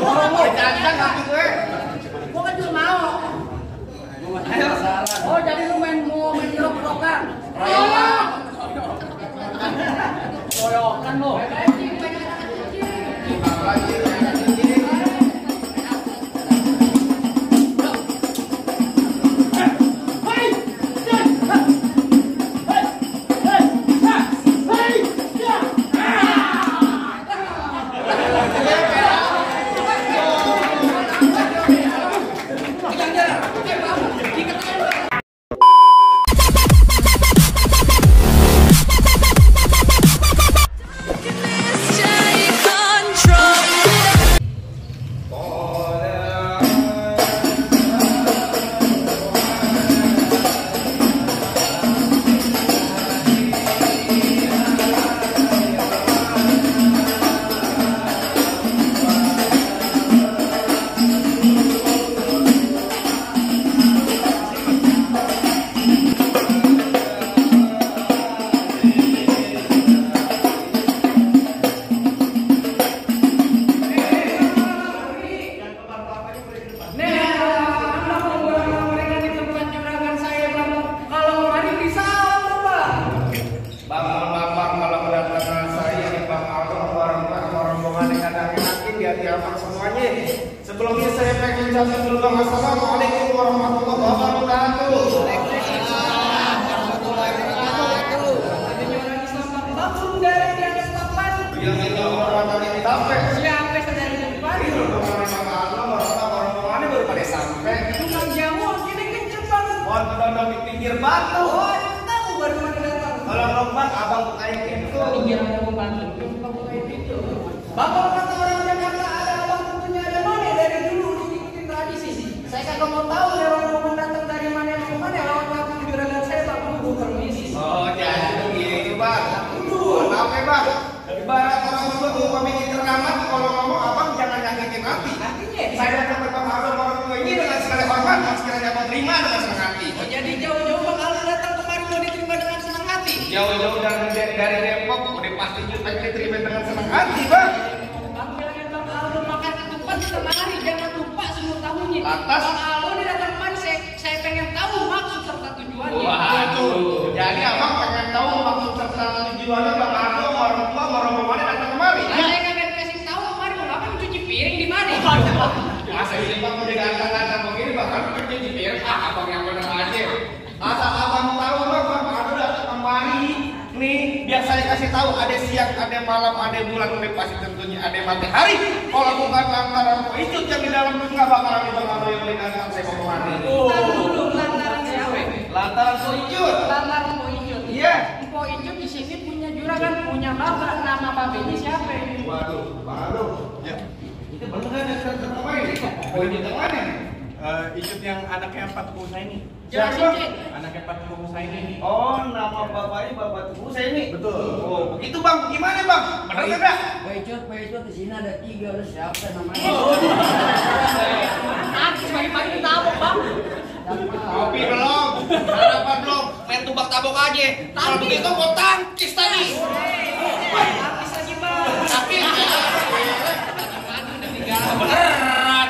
Jangan ngaku gue. Gua kan juga mau. Oh, jadi lu main jerok-jerokan. Royokan lu. Sebelumnya saya pengen ucapkan dulu bang, assalamualaikum warahmatullahi wabarakatuh. Yang itu orang tadi sampai. Siapa saudara di depan? Itu orang baru pada sampai. Tukang jamu sini kenceng banget. Dondong di pinggir batu. Oh, tahu baru datang. Kalau lompat abang bukain pintu. Iya, mau bantu. Bukain pintu. Bapak kata orang Jakarta ada abang tentunya ada none dari dulu diikutin tradisi. Saya kagak mau tahu ya orang datang dari mana ke mana lewat kampung juragan saya Pak Kudu permisi. Oh, jadi begitu bang. Maaf ya bang. Ibarat orang tua umpamanya terkamat kalau ngomong abang jangan nyakitin hati. Artinya Saya datang berpengaruh orang tua ini dengan segala hormat dan sekiranya abang terima dengan senang hati. oh, jadi jauh-jauh bakal datang kemari mau diterima dengan senang hati. Jauh-jauh dari Depok udah pasti pengen diterima dengan senang hati bang. Bang bilangin Bang Aldo makan ketupat setengah hari jangan lupa semua tahunya. Lantas? Bang Aldo ini datang kemari saya pengen tahu maksud serta tujuannya. Waduh, jadi abang pengen tahu maksud serta tujuannya bang Ardo orang tua rombongannya datang kemari. Lah saya kagak dikasih tahu kemarin mau ngapain cuci piring di mana? Masa ini bang udah ganteng-ganteng begini bang Ardo kerja di piring abang yang bener aja. Asal abang tahu bang Ardo datang kemari. Nih, biar saya kasih tahu ada siang, ada malam, ada bulan, udah pasti tentunya ada matahari. Kalau bukan lantaran poicut yang di dalam nggak bakalan bang Ardo yang beli datang saya mau kemari. Dulu lantaran siapa? Lantaran poicut. Lantaran Mpo Icut. Iya. Mpo Icut di sini punya juragan, punya bapak, nama babenya siapa? Waduh, Pak Aldo. Ya. Itu bener kan yang terkenal ini? Poicut yang mana? Icut yang anaknya Pak Teguh saya ini. Jelasin, Cik. Anaknya Pak Teguh saya ini. Oh, nama bapaknya Bapak Teguh saya ini. Betul. Oh, begitu bang. Gimana bang? Bener enggak? Pak Icut di sini ada 3, udah siapa namanya? Artis pagi-pagi ditabok, Bang. Kopi belum, sarapan belum, main tubak tabok aja. Kalau begitu mau tangkis tadi. Artis lagi, Bang. Tapi beneran.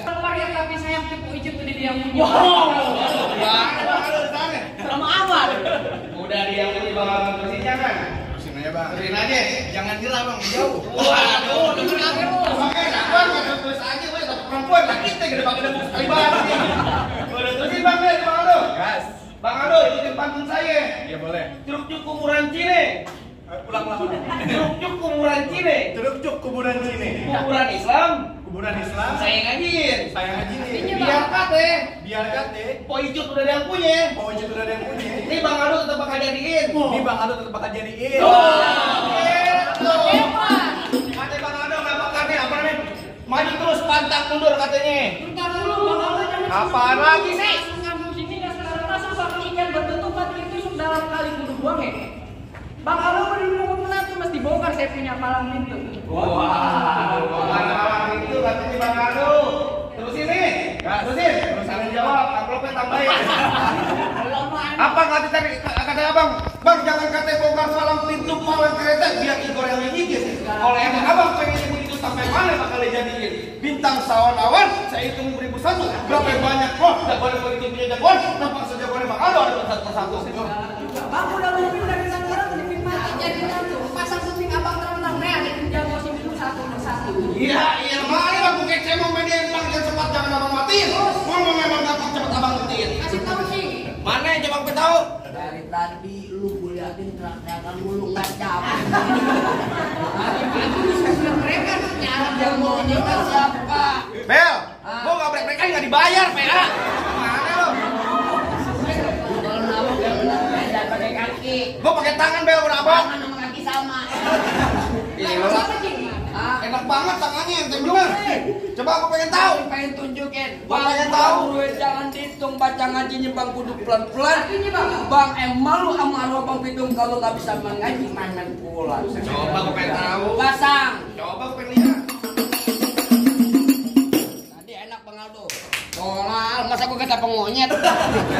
Keluarga tapi sayang Mpo Icut itu dia yang punya. Sama amat. Udah dia yang punya bang terusin jangan. Terusin aja bang. Terusin aja. Jangan gila bang, jauh. Waduh, dengerin aja lu. Makanya dapat kan terus aja gue tapi perempuan lah kita gede banget udah sekali banget. Udah terusin bang deh bang Aldo. Gas. Bang Aldo ikutin pantun saya. Iya boleh. Truk-truk kuburan Cine. Ulang. Truk-truk kuburan Cine. Truk kuburan sini. Kuburan Islam. Kuburan Islam. Saya ngajin. Saya ngaji nih. Biar kate. Biar kate. Poicut udah ada yang punya. Oh itu udah ada yang punya. Ini Bang Aldo tetap bakal jadiin. Ini bang Aldo tetap bakal jadiin. Gitu. Kata Bang Aldo nggak bakal nih apa nih? Maju terus pantang mundur katanya. Bentar dulu, Bang Aldo jangan. Apaan lagi sih? Kampung sini nggak sekarang masuk Bang ikan bertutupan itu dalam kali kudu buang ya. Bang Aldo berdiri menantu mesti bongkar saya punya palang pintu. Wah, malam itu katanya Bang Aldo. Terusin nih. Terusin. Tanggung jawab. Amplopnya tambahin. Apa kata tadi kata abang? Bang jangan kata bongkar palang pintu palang kereta biar Igor yang ngigit. Kalau emang abang pengen sampai mana bakal dijadiin? Bintang sawan awan, saya hitung 1001. Berapa banyak kok? Gak boleh begitu punya jagoan. Nampak saja boleh bakal ada satu-satu. Bang udah mimpi dari sekarang jadi mati jadi satu. Pasang syuting abang terang nih ada jago sini dulu satu persatu. Iya, mari aku kece mau main yang panggil cepat jangan abang matiin. Ngomong memang gampang cepat abang matiin. Kasih tahu sih. Mana yang coba gue tahu? Dari tadi lu gue liatin teriak-teriakan mulu nggak capek. Mereka nyarap Yang mau nikah siapa? Bel, gua nggak break-break kan nggak dibayar, PA. Mana lo? Kalau nabok ya benar beda pakai kaki. Gua pakai tangan Bel, udah abang. Tangan sama kaki sama. Iya, enak banget tangannya yang bener. Coba aku pengen tahu. Pengen tunjukin. Gua pengen tahu. Duit jangan dihitung, baca ngajinya bang kudu pelan-pelan. Ini bang. Bang malu sama abang Pitung kalau nggak bisa mengaji main pulang. Coba aku pengen tahu. Pasang. Coba aku pengen lihat. Tadi enak Bang Aldo. Soal masa gua kata pengonyet.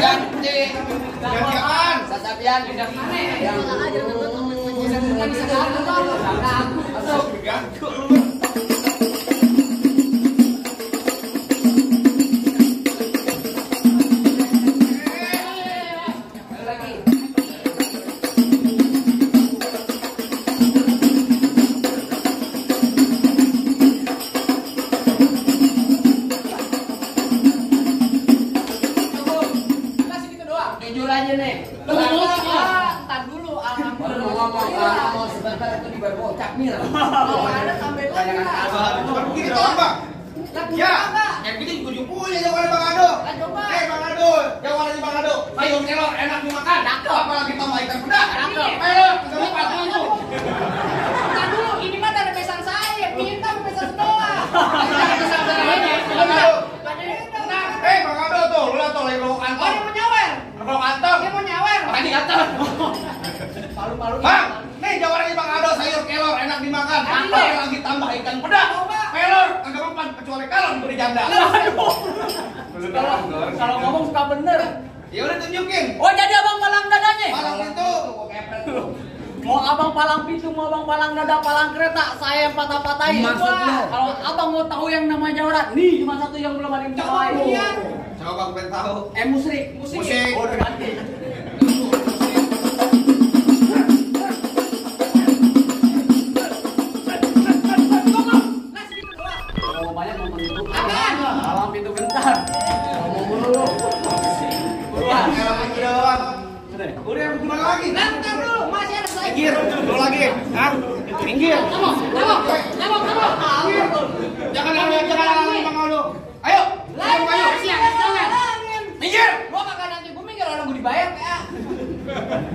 Ganti. Ganti apaan? Sasabian. Yang mana ya? Yang Yang bisa jalan dulu. Masuk, ganti. Kasih gitu doang. jujur aja nih. Entar dulu Baru mau ngomong sebentar itu di bocak mil. Kalau ada sampai Coba begini doang, Bang. Ya, yang gini gua juga punya jawaban Bang Ado. Coba. Bang Ado, jawabannya Bang Ado. Sayur kelor enak dimakan. Apalagi tambah ikan pedas. Ayo, enggak apa itu. Entar dulu, ini mah dari pesan saya, minta pesan doang. Bang Ado. Bang Ado tuh, lu lihat tuh lagi bawa Oh, kantong. dia mau nyawer. Bawa kantong. Dia mau nyawer. Makanya kantong. Palu-palu. Bang, nih jawabannya Bang Ado, sayur kelor enak dimakan. Enak. Apalagi tambah ikan pedas. Kelor kagak mempan kecuali kalau menjadi janda. Kalau ngomong suka bener. Ya udah tunjukin. Oh, jadi abang palang dadanya. Malam itu. Mau abang palang pintu, mau abang palang dada, palang kereta, saya yang patah-patahin. Maksud Wah, lo? kalau abang mau tahu yang namanya jawara, nih cuma satu yang belum ada yang tahu. Coba aku pengen tahu. Musrik. Musik. Oh, udah ganti. Kalau banyak nonton itu. Apaan? Palang pintu bentar. Ngomong dulu. Buruan, kalau gitu doang. Udah, gimana lagi? Bentar dulu, masih ada lagi. Minggir, dulu lagi. Hah? Minggir. Jangan Bang Aldo. Ayo. Ayo. Minggir. Gua kagak nanti gua minggir orang gua dibayar ya.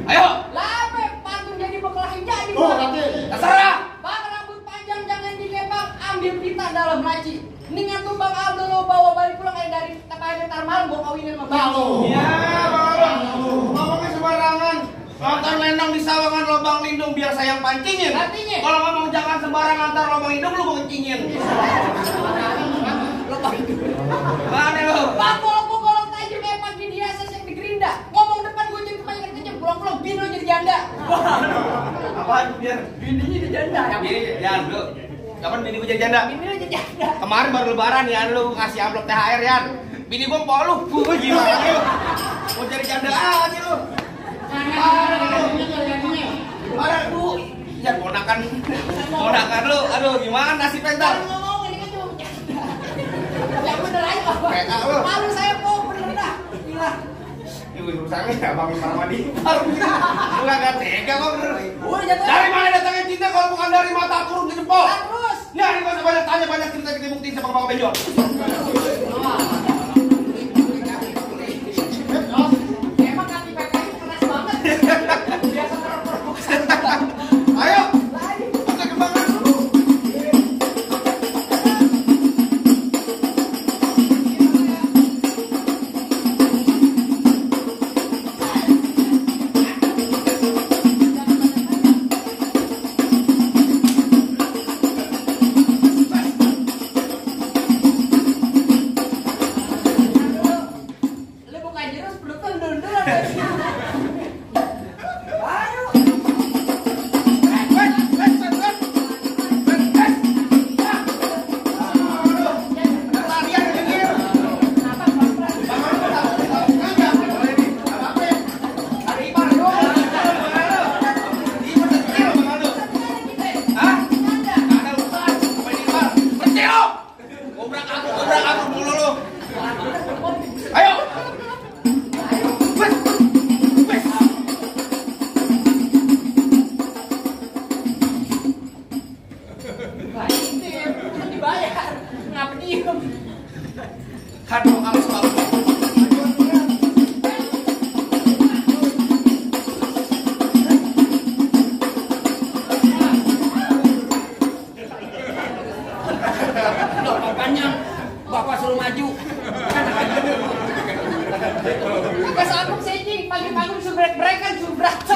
Ayo. Lape pantun jadi bekelahi jadi. Oh, nanti. Terserah. Bang rambut panjang jangan dilepak, ambil pita dalam laci. Mendingan tuh Bang Aldo lo bawa balik pulang kayak dari ntar malam gua kawinin sama Bang lo. Ya, Bang Aldo. Ngomongnya sembarangan. Nonton lenong di sawangan lubang lindung biar saya yang pancingin. Artinya? Kalau ngomong jangan sembarangan antar lubang lindung lu kencingin. Mana lu? Bang golok tajam kayak pagi di ASS yang di Gerinda. Ngomong depan gua jadi kebanyakan kecil, pulang-pulang bino jadi janda. Apaan biar? Bininya jadi janda. Ya, lu. Kapan bini gua jadi janda? Bininya jadi janda. Kemarin baru lebaran ya lu ngasih amplop THR ya. Bini gua empok lu. Gimana lu? Mau jadi janda aja lu. Aduh, ya ponakan lu. Aduh, gimana sih pentar? Ngomong ini kan cuma bercanda. Ya bener aja Pak. PA lu. Malu saya kok bener dah. Gila. Ibu urusannya abang Parmadi. Lu enggak tega kok bener. Udah jatuh. Dari mana datangnya cinta kalau bukan dari mata kurung di jempol? Terus. Nyari masa banyak tanya banyak cerita kita buktiin sama Bang Benjol. Emang kaki PKI keras banget. Biasa Ayo, kita kembangan dulu.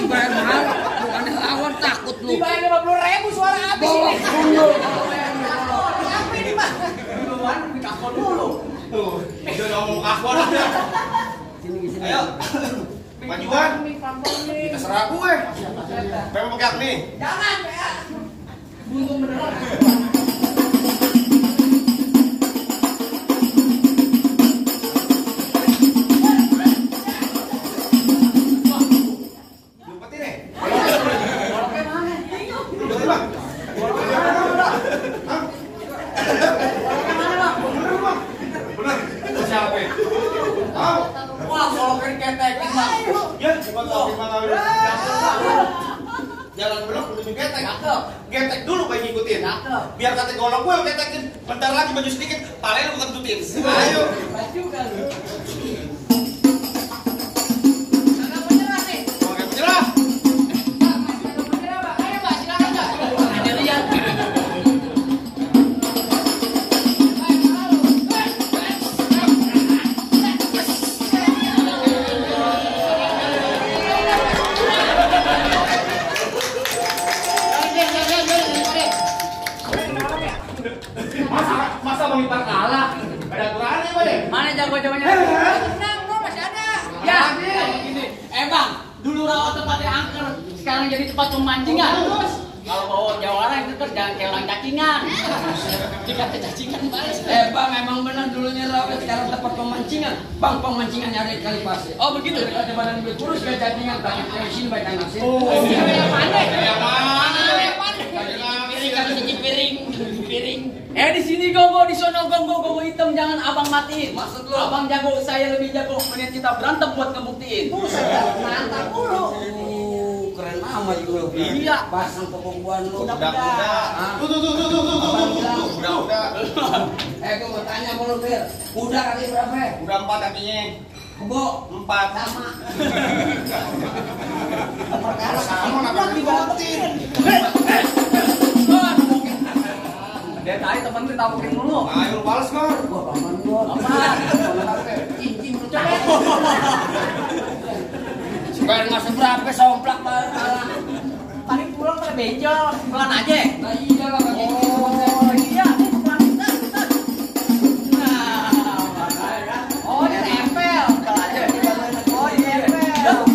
bayar mahal. Bukannya lawan takut lu. Dibayar 50.000 suara habis ini. Apa ini, Pak? Duluan dikakon dulu. Tuh, udah ngomong akor udah. Sini. Ayo. Majuan. Kita serah gue. Memang pegang nih. Jangan, ya. Buntung beneran. Lumpetin nih. Boloknya mana? Lumpetin, Bang. Boloknya mana, Bang? Bener. Siapa? Tahu. Wah, boloknya diketekin, Bang. Ya, coba tahu gimana lu. Jalan belok menuju getek. Cakep. Getek dulu pengen ngikutin. Cakep. Biar kata golok gue getekin. Bentar lagi maju sedikit, palanya lu kentutin. Ayo. Baik juga lu. Kagak menyerah nih. Oke, menyerah. Kagak menyerah, Bang. Ayo, Pak, silakan, Bang. Ada lihat. Masa Bang Ipar kalah? Ada aturannya, Pak ya? Mana jago-jagonya? Tenang, gua masih ada. Ya, gini. Bang, dulu rawa tempatnya angker, sekarang jadi tempat pemancingan. Kalau bawa jawara itu terus jangan kayak orang cacingan. Jika kecacingan balas. Bang, emang benar dulunya rawa sekarang tempat pemancingan. Bang, pemancingan nyari kali pasir. Oh begitu. Ada badan lebih kurus kayak cacingan, banyak dari sini banyak nasi. Yang mana? Yang mana? Yang mana? Piring kan cuci piring. Di sini gongo, di sono gongo hitam, jangan abang matiin. Maksud lu? Abang jago, saya lebih jago. Mending kita berantem buat ngebuktiin. Buset, mantap mulu. Keren amat juga lu. Iya. Pasang pembukuan lu. Udah. Udah. Gue mau tanya sama lu, Fir. Udah kali berapa? Udah 4 kakinya. Kebo. 4. Sama. Perkara sama kenapa dibanting? Dia tadi temen kita tapukin mulu. Ayo lu balas, Gor. Gua paman gua. Cincin lu coba. Bayar nggak seberapa somplak malah. Tadi pulang pada benjol, pelan aja. Nah iya lah kayak gitu. Oh iya, pelan. Nah, oh dia nempel. Pelan aja. Oh dia nempel.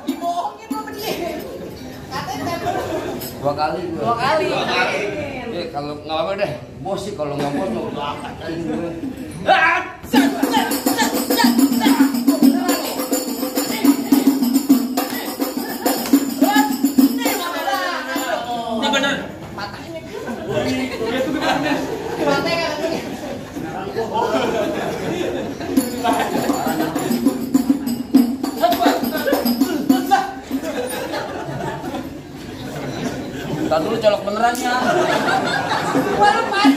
Dibohongin sama dia. Katanya nempel. 2 kali gua. 2 kali. Kalau nggak apa deh, bos sih kalau nggak bos mau berangkat kali gue. Ini bener. Matanya. Matanya Entar dulu colok beneran ya. baru mati.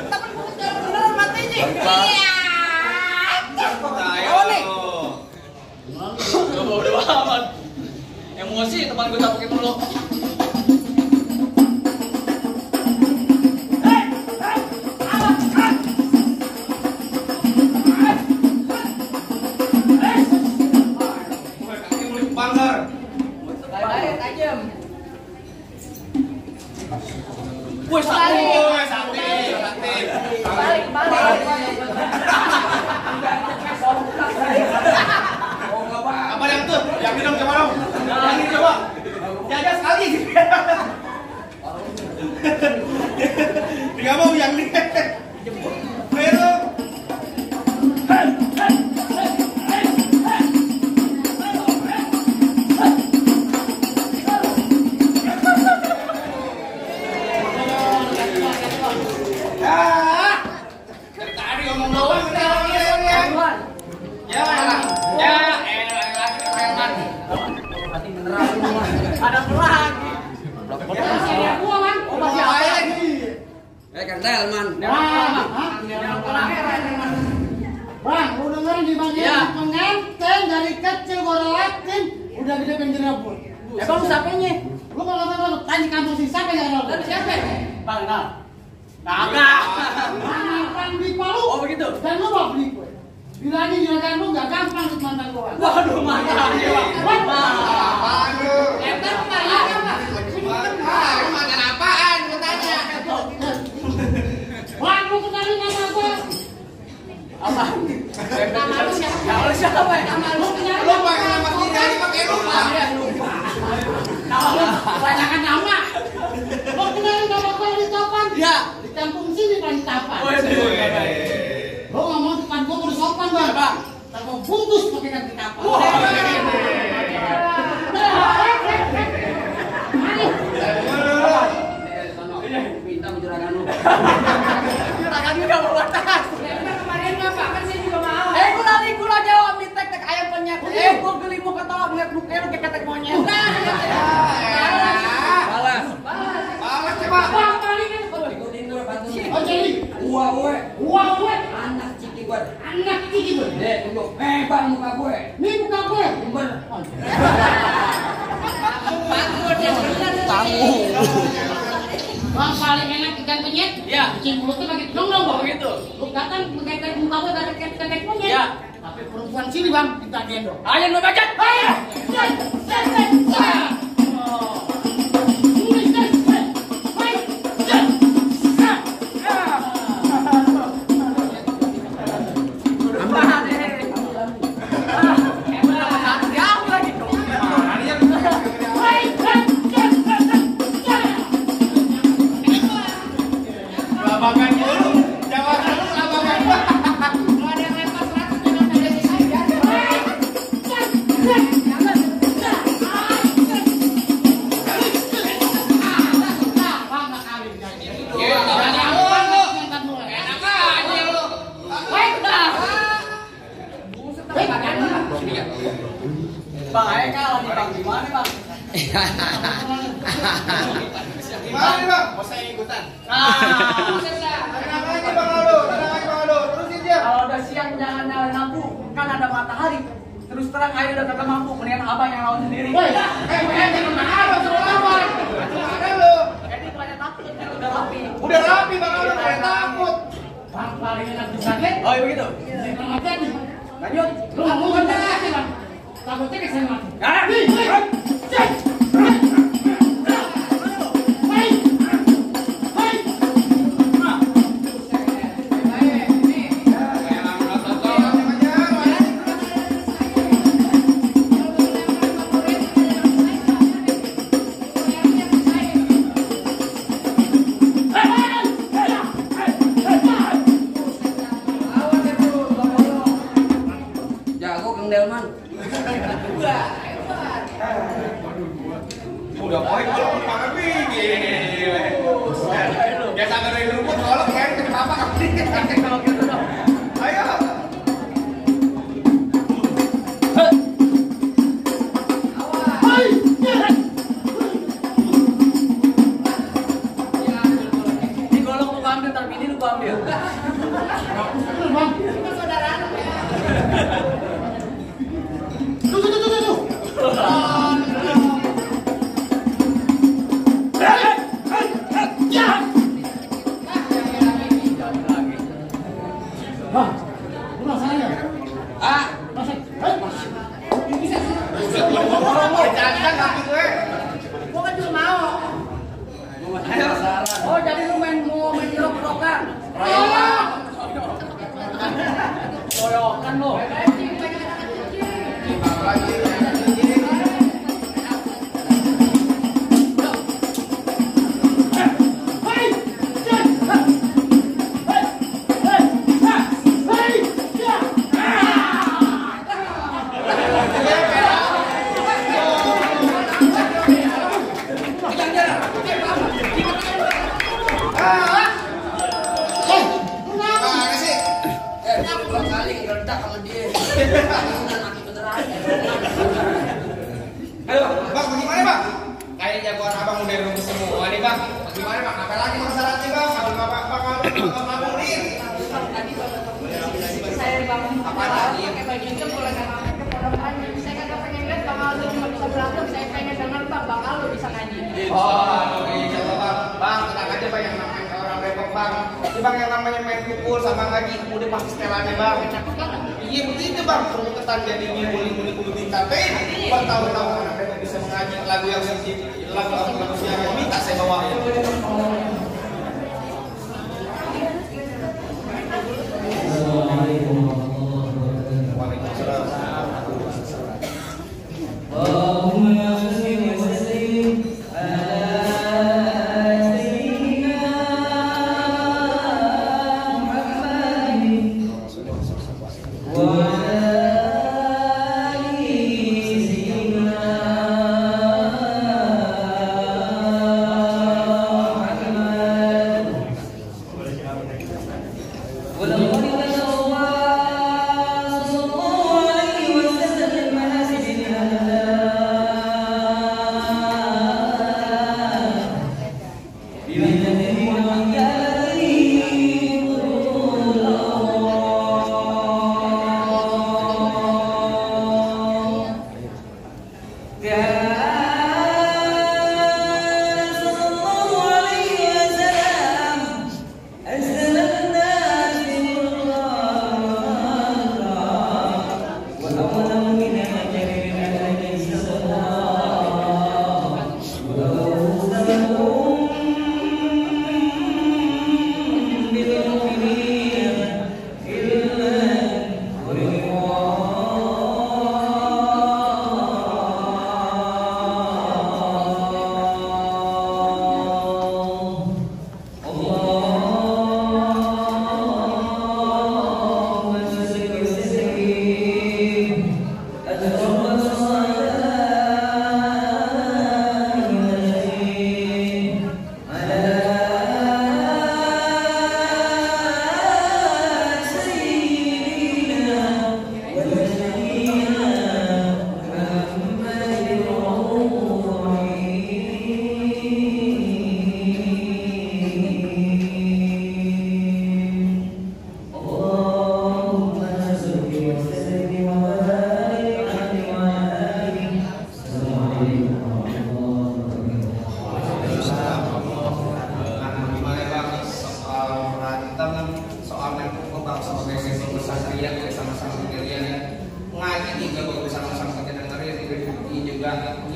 Tapi gue colok beneran matanya. Iya. Ayo nih. Udah amat. Emosi teman gue tapukin dulu. Kaki mulai banggar. Kayak tajam. Woi, sate. Balik. Apa yang tuh? Yang ini dong, coba dong. Yang ini coba. Jaga sekali. Tidak mau yang ini. Pero. Tadi ngomong doang udah. Ya. Hati beneran lu mah. Ada lagi. Masih ada gua man. Oh masih ada lagi. Kartel man. Bang, lu dengerin di bagian Iya. pengantin dari kecil gua relatin udah gede pengen rebut. Emang siapanya? Lu kalau nggak tanya kampung si siapa yang rebut? Lalu siapa? Bang Nal. Kagak. Orang di Palu. Oh begitu. Dan lu mau beli kue. Bilangin juragan lu nggak gampang ikut mantan gua. Waduh, mantap. Apaan lu? Enter kemarin apa? Mantan apaan? Gua tanya. Wah, lu kenalin nama gua. Apa? Nama lu siapa? Nama lu siapa ya? Nama lu kenalin. Lu pakai nama sendiri pakai lupa. Nama lu kebanyakan nama. Lu kenalin nama gua di Tapan. Iya. Di kampung sini kan di Tapan. Lu ngomong depan gua terus sopan bang. Tak mau bungkus pakai kaki Tapan. Minta juragan lu. Juragan udah bawa tas. Kemarin apa? Kan saya juga mau. Gula jawab nih tek ayam penyet. Gua geli mau ketawa ngeliat muka lu kayak ketek monyet. Balas. Balas coba. Bang, paling ini. Ikutin dulu bantu. Oh jadi, Gua gue. gue. Anak ciki gue. Anak gigi gue. Deh, tunjuk. Bang muka gue. Ini bukan gue. Jember. Bang paling enak ikan penyet. Iya. Bikin mulutnya pakai dong dong bang. Begitu. Lu kata mengetek muka gue dari ketek penyet. Iya. Tapi perempuan sini bang kita gendong. Ayo lu bacot. Ayo. Labangan dulu. Jawab dulu labangan. Kalau ada yang lempar 100 dengan ada sisa ya. Bang, ayo kalah nih bang. Gimana bang? Gimana nih bang? Mau saya ikutan? Tenang aja bang Aldo. Tenang aja bang Aldo. Terusin dia. Kalau udah siang jangan nyalain lampu, kan ada matahari. Terus terang ayo udah kagak mampu, mendingan abang yang lawan sendiri. Jangan marah suruh lawan. Ada lu. Jadi banyak takut, udah rapi. Udah rapi bang Aldo. Udah takut. Bang paling enak di sakit. Oh iya begitu. Jangan mati nih. Lanjut. Lu ngomong kan aja bang. Takutnya ke saya mati. Jago Kang Delman. Udah poin kalau makan gini. Biasa dari rumput kalau kayak ke bapak Kalau gitu dong. Ayo. Ini golong lu ambil, tapi ini lu gua ambil. Bang, lu rasanya. Ah, Jangan kaki gue. Gua kan juga mau. Oh jadi lu mau main jerok-jerokan? Royokan lu. Mana sih? dua kali ngeledak sama dia. Mati beneran. Ayo bang, bagaimana bang? Kayaknya jagoan abang udah nunggu semua nih bang. Bagaimana bang? Apa lagi masalahnya bang? Sambil bapak ngaburin. Saya bang. Apa lagi? Pakai baju itu boleh nggak pakai ke pondok ngaji. Saya kagak pengen lihat Bang Aldo cuma bisa berantem. Saya pengen dengar Bang Aldo bisa ngaji. Oh, iya bang. Bang, tenang aja bang, yang namanya orang Depok bang. Ini bang yang namanya main pukul sama ngaji, udah pasti setelannya bang. Cakep banget. Iya begitu bang, kesan jadi ngulik-ngulik di kafe. Buat tahu-tahu anaknya nggak bisa mengaji lagu yang sensitif, lagu siapa minta saya bawain.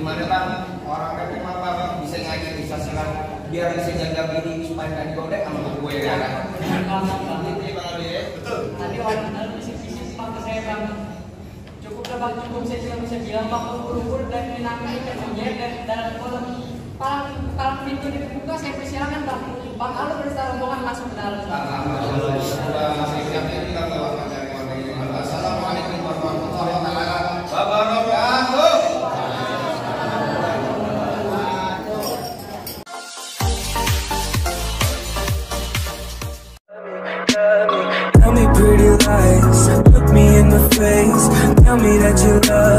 Gimana bang, orang kampung apa bisa ngaji bisa silat biar bisa jaga diri supaya nggak digodek sama gue ya kan? Gitu ya bang Abi ya? Betul. Tadi orang bisik-bisik pak saya bang, cukup lah bang, cukup saya cuma bisa bilang bang, ukur dan menangkap ikan monyet dan dalam kolam palang pintu dibuka saya persilakan bang, bang Aldo berserta rombongan masuk ke dalam. Assalamualaikum warahmatullahi wabarakatuh. Tell me pretty lies, look me in the face. Tell me that you love